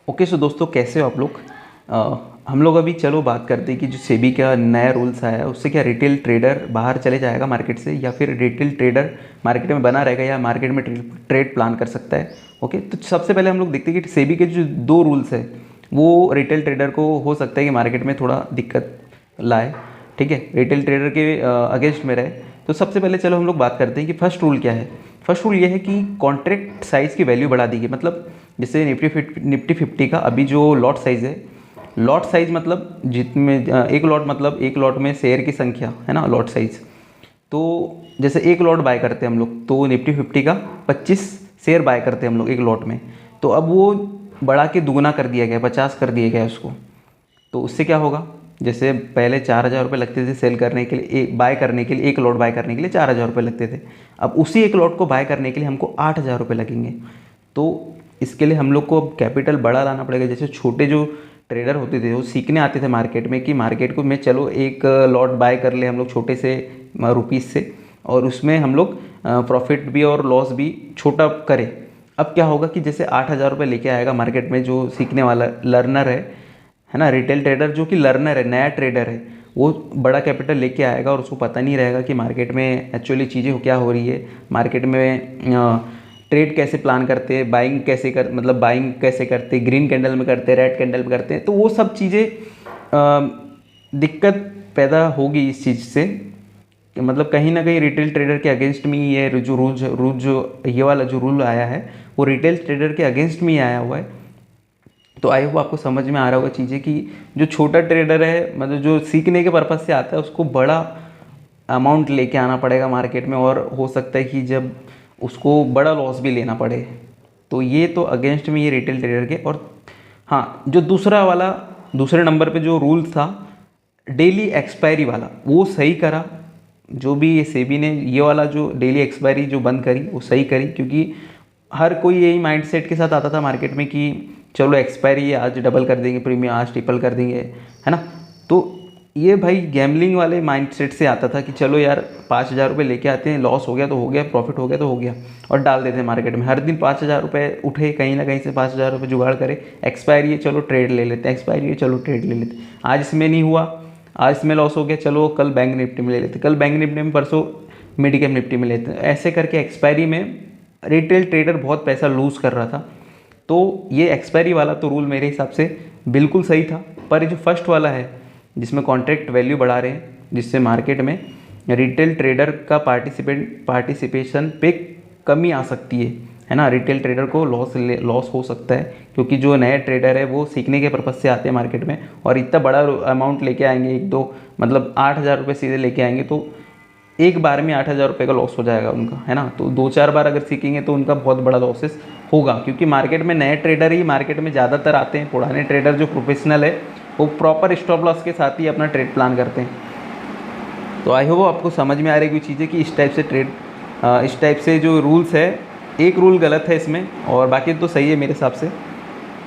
Okay so दोस्तों, कैसे हो आप लोग। हम लोग अभी चलो बात करते हैं कि जो सेबी का नया रूल्स आया है उससे क्या रिटेल ट्रेडर बाहर चले जाएगा मार्केट से, या फिर रिटेल ट्रेडर मार्केट में बना रहेगा या मार्केट में ट्रेड प्लान कर सकता है। ओके, तो सबसे पहले हम लोग देखते हैं कि सेबी के जो दो रूल्स है वो रिटेल ट्रेडर को हो सकता है कि मार्केट में थोड़ा दिक्कत लाए। ठीक है, रिटेल ट्रेडर के अगेंस्ट में रहे। तो सबसे पहले चलो हम लोग बात करते हैं कि फर्स्ट रूल क्या है। फर्स्ट रूल ये है कि कॉन्ट्रैक्ट साइज़ की वैल्यू बढ़ा दी गई। मतलब जैसे निफ्टी 50 का अभी जो लॉट साइज़ है, लॉट साइज़ मतलब जितने एक लॉट मतलब एक लॉट में शेयर की संख्या है ना, लॉट साइज़। तो जैसे एक लॉट बाय करते हैं हम लोग तो निफ्टी 50 का 25 शेयर बाय करते हैं हम लोग एक लॉट में। तो अब वो बढ़ा के दुगना कर दिया गया, 50 कर दिया गया उसको। तो उससे क्या होगा, जैसे पहले 4,000 रुपये लगते थे सेल करने के लिए, एक बाय करने के लिए, एक लॉट बाय करने के लिए 4,000 रुपये लगते थे। अब उसी एक लॉट को बाय करने के लिए हमको 8,000 रुपये लगेंगे। तो इसके लिए हम लोग को अब कैपिटल बड़ा लाना पड़ेगा। जैसे छोटे जो ट्रेडर होते थे वो सीखने आते थे मार्केट में कि मार्केट को में चलो एक लॉट बाय कर ले हम लोग छोटे से रुपीज़ से, और उसमें हम लोग प्रॉफिट भी और लॉस भी छोटा करें। अब क्या होगा कि जैसे 8,000 रुपये लेके आएगा मार्केट में जो सीखने वाला लर्नर है ना, रिटेल ट्रेडर जो कि लर्नर है, नया ट्रेडर है, वो बड़ा कैपिटल लेके आएगा और उसको पता नहीं रहेगा कि मार्केट में एक्चुअली चीज़ें क्या हो रही है, मार्केट में ट्रेड कैसे प्लान करते हैं, बाइंग कैसे मतलब बाइंग कैसे करते हैं, ग्रीन कैंडल में करते हैं, रेड कैंडल में करते हैं। तो वो सब चीज़ें दिक्कत पैदा होगी इस चीज़ से कि मतलब कहीं ना कहीं रिटेल ट्रेडर के अगेंस्ट में ये जो रूल जो ये वाला जो रूल आया है वो रिटेल ट्रेडर के अगेंस्ट में ही आया हुआ है। तो आई होप आपको समझ में आ रहा होगा चीज़ें कि जो छोटा ट्रेडर है मतलब जो सीखने के पर्पज़ से आता है उसको बड़ा अमाउंट लेके आना पड़ेगा मार्केट में, और हो सकता है कि जब उसको बड़ा लॉस भी लेना पड़े। तो ये तो अगेंस्ट में ये रिटेल ट्रेडर के। और हाँ, जो दूसरा वाला दूसरे नंबर पे जो रूल था डेली एक्सपायरी वाला, वो सही करा। जो भी ये सेबी ने ये वाला जो डेली एक्सपायरी जो बंद करी वो सही करी, क्योंकि हर कोई यही माइंडसेट के साथ आता था मार्केट में कि चलो एक्सपायरी आज डबल कर देंगे प्रीमियम, आज ट्रिपल कर देंगे, है ना। तो ये भाई गैम्बलिंग वाले माइंडसेट से आता था कि चलो यार 5,000 रुपये लेके आते हैं, लॉस हो गया तो हो गया, प्रॉफिट हो गया तो हो गया, और डाल देते हैं मार्केट में। हर दिन 5,000 रुपये उठे कहीं ना कहीं से, 5,000 रुपये जुगाड़ करे, एक्सपायरी है चलो ट्रेड ले लेते हैं, एक्सपायरी है चलो ट्रेड ले लेते हैं, आज इसमें नहीं हुआ, आज इसमें लॉस हो गया, चलो कल बैंक निफ्टी में ले लेते, कल बैंक निफ्टी में, परसों मिड कैप निफ्टी में लेते हैं। ऐसे करके एक्सपायरी में रिटेल ट्रेडर बहुत पैसा लूज़ कर रहा था। तो ये एक्सपायरी वाला तो रूल मेरे हिसाब से बिल्कुल सही था। पर ये जो फर्स्ट वाला है जिसमें कॉन्ट्रैक्ट वैल्यू बढ़ा रहे हैं, जिससे मार्केट में रिटेल ट्रेडर का पार्टिसिपेशन पे कमी आ सकती है ना। रिटेल ट्रेडर को लॉस हो सकता है, क्योंकि जो नए ट्रेडर है वो सीखने के पर्पज़ से आते हैं मार्केट में, और इतना बड़ा अमाउंट लेके आएंगे, एक दो मतलब 8,000 रुपये सीधे लेके आएंगे, तो एक बार में 8,000 रुपये का लॉस हो जाएगा उनका, है ना। तो 2-4 बार अगर सीखेंगे तो उनका बहुत बड़ा लॉसेस होगा, क्योंकि मार्केट में नए ट्रेडर ही मार्केट में ज़्यादातर आते हैं। पुराने ट्रेडर जो प्रोफेशनल है वो प्रॉपर स्टॉप लॉस के साथ ही अपना ट्रेड प्लान करते हैं। तो आई होप आपको समझ में आ रही कोई चीज़ें कि इस टाइप से इस टाइप से जो रूल्स है, एक रूल गलत है इसमें और बाकी तो सही है मेरे हिसाब से।